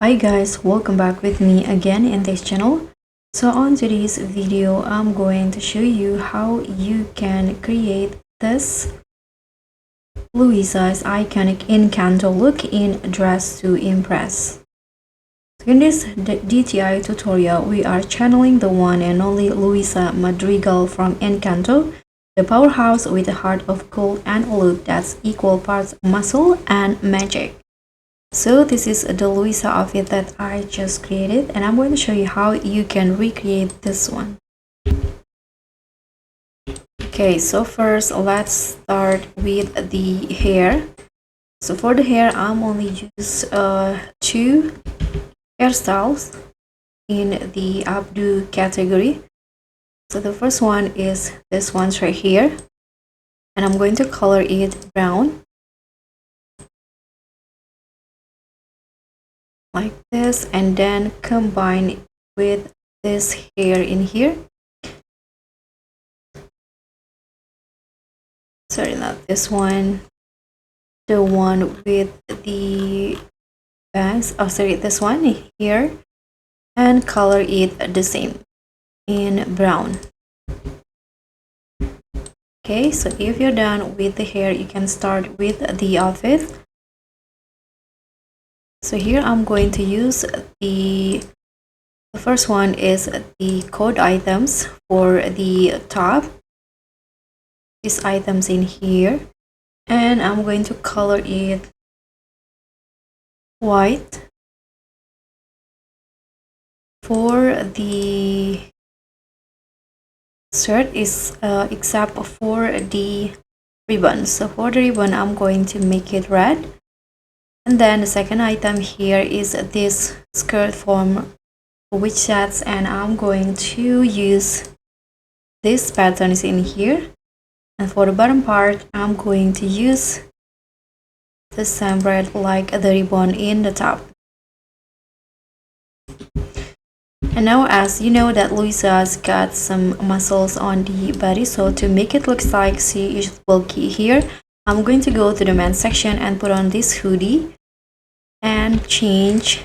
Hi guys, welcome back with me again in this channel. So on today's video, I'm going to show you how you can create this Luisa's iconic Encanto look in Dress to Impress. So in this DTI tutorial, we are channeling the one and only Luisa Madrigal from Encanto, the powerhouse with a heart of gold and a look that's equal parts muscle and magic. So this is the Luisa outfit that I just created, and I'm going to show you how you can recreate this one. Okay, so first let's start with the hair. So for the hair, I'm only use two hairstyles in the updo category. So the first one is this one right here, and I'm going to color it brown. Like this, and then combine with this hair in here. Sorry, not this one, the one with the bangs. Oh sorry, this one here, and color it the same in brown. Okay, so if you're done with the hair, you can start with the outfit. So here I'm going to use the first one is the code items for the top. These items in here, and I'm going to color it white. For the shirt is except for the ribbon. So for the ribbon, I'm going to make it red. And then the second item here is this skirt from witch sets, and I'm going to use these patterns in here. And for the bottom part, I'm going to use the same red like the ribbon in the top. And now, as you know that Luisa's got some muscles on the body, so to make it look like she is bulky here, I'm going to go to the men's section and put on this hoodie and change,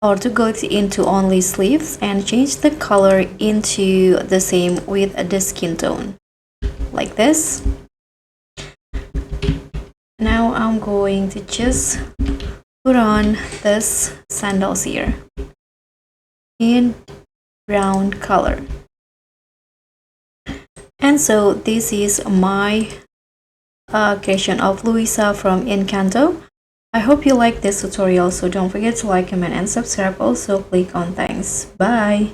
or to go into only sleeves and change the color into the same with the skin tone, like this. Now I'm going to just put on this sandals here in brown color. And so this is my creation of Luisa from Encanto. I hope you like this tutorial, so don't forget to like, comment, and subscribe. Also click on thanks. Bye.